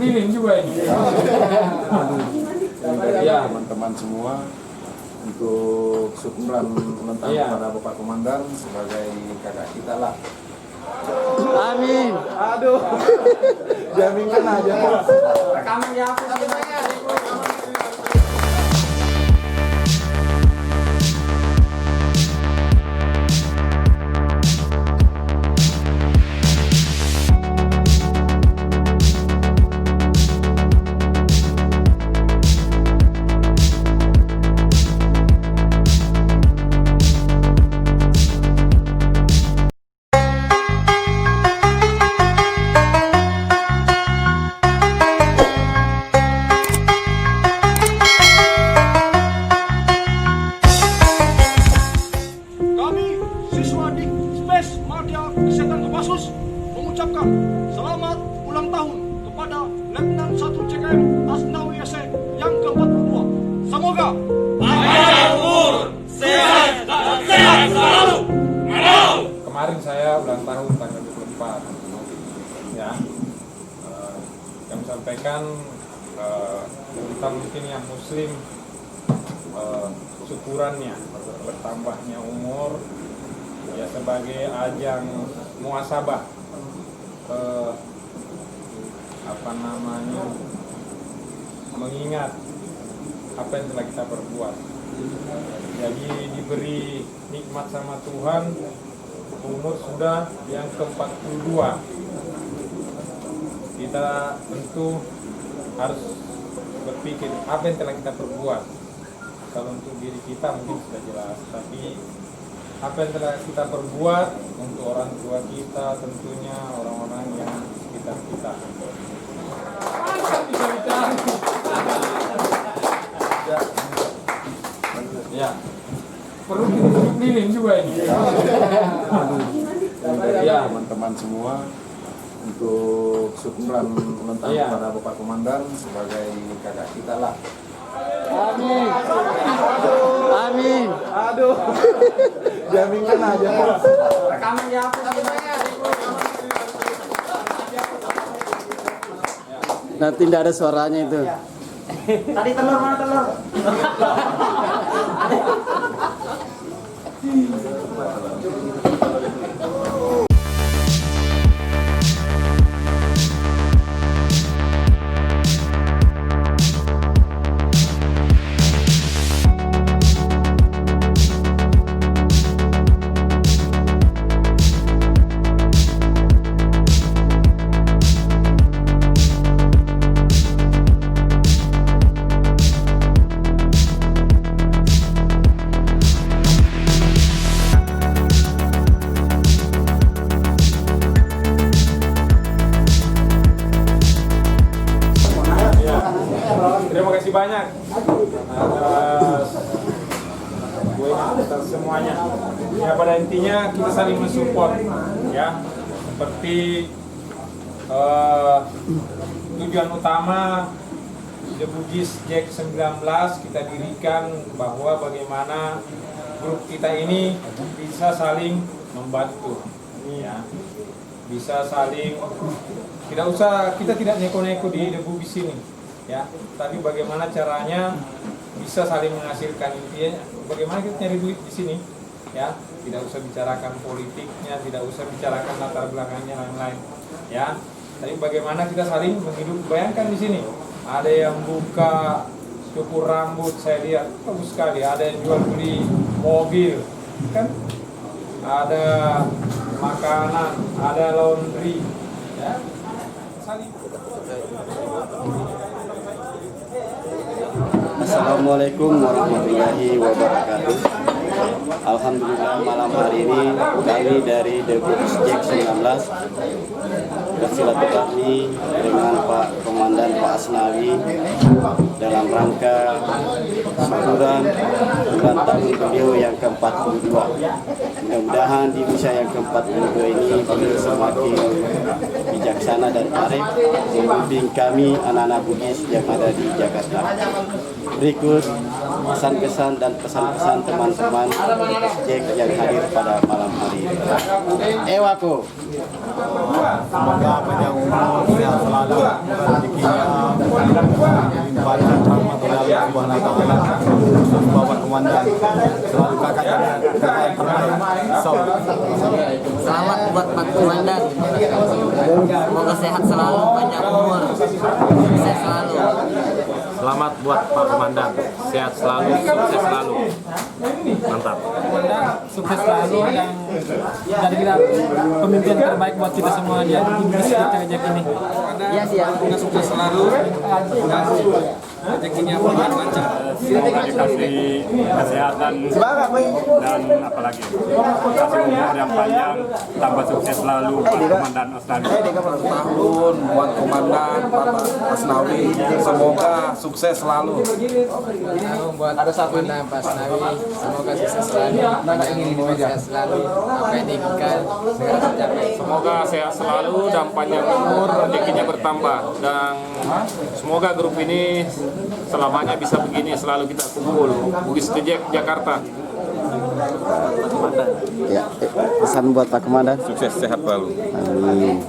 lilin juga ini. Ya teman-teman semua untuk syukuran ulang tahun kepada Bapak Komandan sebagai kakak kita lah. Amin. Aduh, jaminkan aja. Rekaman ya aku. mengucapkan selamat ulang tahun kepada Letnan 1 CKM Asnawi SE yang ke-42. Semoga panjang umur, sehat dan sehat selalu. Kemarin saya ulang tahun tanggal 24 ya. Kami sampaikan kita mungkin yang muslim syukurannya bertambahnya umur ya sebagai ajang muasabah mengingat apa yang telah kita perbuat. Jadi diberi nikmat sama Tuhan, umur sudah yang ke-42. Kita tentu harus berpikir apa yang telah kita perbuat. Kalau untuk diri kita mungkin sudah jelas, tapi apa yang telah kita perbuat untuk orang tua kita, tentunya orang-orang yang di sekitar kita. Ya, perlu ditutup lilin juga ini. Ya teman-teman semua untuk syukuran ulang tahun kepada Bapak Komandan sebagai kakak kita lah. Amin. Amin. Aduh, jaminkan aja. Rekaman ya aku. Nanti tidak ada suaranya itu. Tadi telur mana telur? Terima kasih banyak atas semuanya. Ya pada intinya kita saling mensupport ya. Seperti tujuan utama The Bugis Jack 19 kita dirikan bahwa bagaimana grup kita ini bisa saling membantu ya. Bisa saling kita tidak neko-neko di The Bugis ini. Ya, tapi bagaimana caranya bisa saling menghasilkan, intinya bagaimana kita nyari duit di sini, ya, tidak usah bicarakan politiknya, tidak usah bicarakan latar belakangnya lain-lain, ya, tapi bagaimana kita saling menghidup. Bayangkan di sini ada yang buka cukur rambut, saya lihat bagus sekali, ada yang jual beli mobil, kan, ada makanan, ada laundry, ya, saling. Assalamualaikum warahmatullahi wabarakatuh. Alhamdulillah malam hari ini kami dari The Bugis Jack 19 bersilaturahmi dengan Pak Komandan Pak Asnawi dalam rangka syukuran ulang tahun beliau yang ke-42. Mudah-mudahan di usia yang ke-42 ini beliau semakin bijaksana dan arif membimbing kami anak-anak Bugis yang ada di Jakarta. Berikut pesan-pesan dan pesan-pesan teman-teman Jack yang hadir pada malam hari ini. Ewaku. Semoga panjang umur, sehat selalu, rezekinya limpahkan rahmatullahi subhanahu wa ta'ala. Bapak Komandan selalu kakak yang terbaik. Selamat buat Pak Komandan. Semoga sehat selalu, panjang umur, sukses selalu. Selamat buat Pak Komandan, sehat selalu, sukses selalu. Mantap. Sukses selalu dan jadi kita pemimpin terbaik buat kita semua di industri Jack ini. Iya sih ya. Sukses selalu. Rezekinya lancar. Semoga dikasih kesehatan dan apalagi kasih umur yang panjang, tambah sukses selalu Pak Komandan Asnawi. Tahun buat Komandan Bapak Asnawi, semoga sukses selalu. Buat Komandan Pak Asnawi, semoga sukses selalu, panjang umur, sehat selalu, apa yang diinginkan segera tercapai. Semoga sehat selalu dan panjang umur, rezekinya bertambah, dan semoga grup ini selamanya bisa begini, selalu kita kumpul. Bugis Jack Jakarta. Ya, pesan buat Pak Komandan. Sukses sehat selalu. Amin.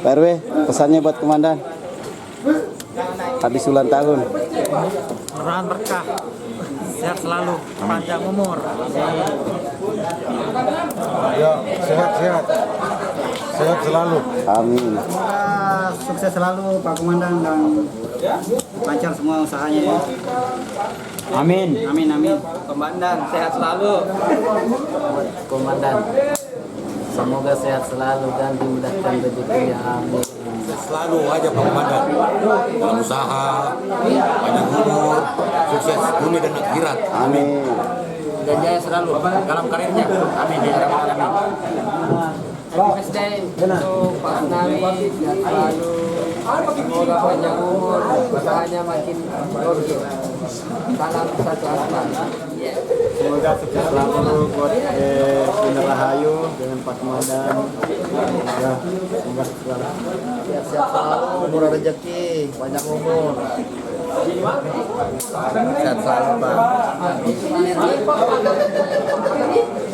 Pak RW, pesannya buat Komandan. Habis ulang tahun. Murahan berkah. Sehat selalu, panjang umur. Ya, sehat selalu. Amin. Sukses selalu Pak Komandan dan lancar semua usahanya. Amin. Amin amin. Komandan sehat selalu. Komandan semoga sehat selalu dan dimudahkan rezekinya. Amin. Selalu aja Pak Komandan dalam usaha, panjang umur, sukses dunia dan akhirat. Amin. Dan jaya selalu dalam karirnya. Amin ya rabbal alamin. Happy birthday untuk Pak Asnawi, sehat selalu. Semoga panjang umur, usahanya makin gede. Salam satu asma. Semoga sukses selalu buat Bunda Rahayu dengan Pak Komandan. Semoga selalu. Sehat selalu, murah rezeki, panjang umur. Sehat selalu Pak.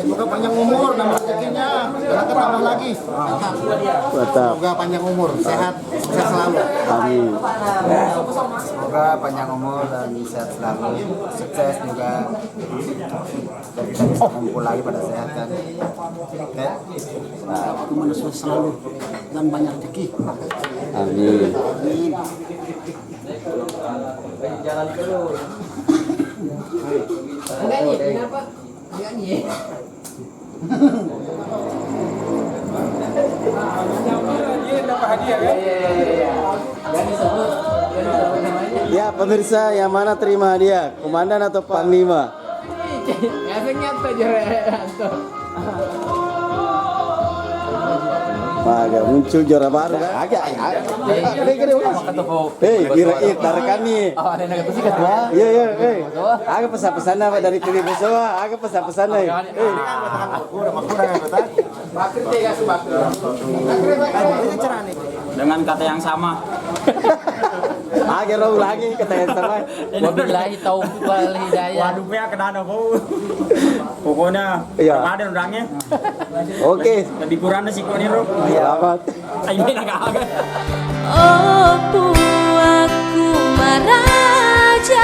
Semoga panjang umur dan rezekinya jangan ketambah lagi. Mantap. Semoga panjang umur, sehat, sukses selalu. Amin. Semoga panjang umur dan sehat selalu. Sukses juga. Dan kita bisa kumpul lagi pada sehat kan. Oke. Komandan sukses selalu dan banyak rezeki. Amin. Jalan terus. Enggak nih, kenapa? Enggak nih. Dia dapat hadiah kan? Ya pemirsa, yang mana terima hadiah? Komandan atau Panglima? Efeknya apa Joranto? Agak muncul juara baru kan? Agak. Hei, kira-kira dari kami. Iya. Agak pesan-pesan apa dari TV Besoa? Agak pesan-pesan nih. Dengan kata yang sama. Agak raw lagi kata yang sama. Wabillahi taufiq wal hidayah. Waduh, ya kena kau. Pokoknya Iya. ada orangnya. Oke, Lebih kurang sih kau nih, Rob. selamat. Ini agak. Oh, aku maraja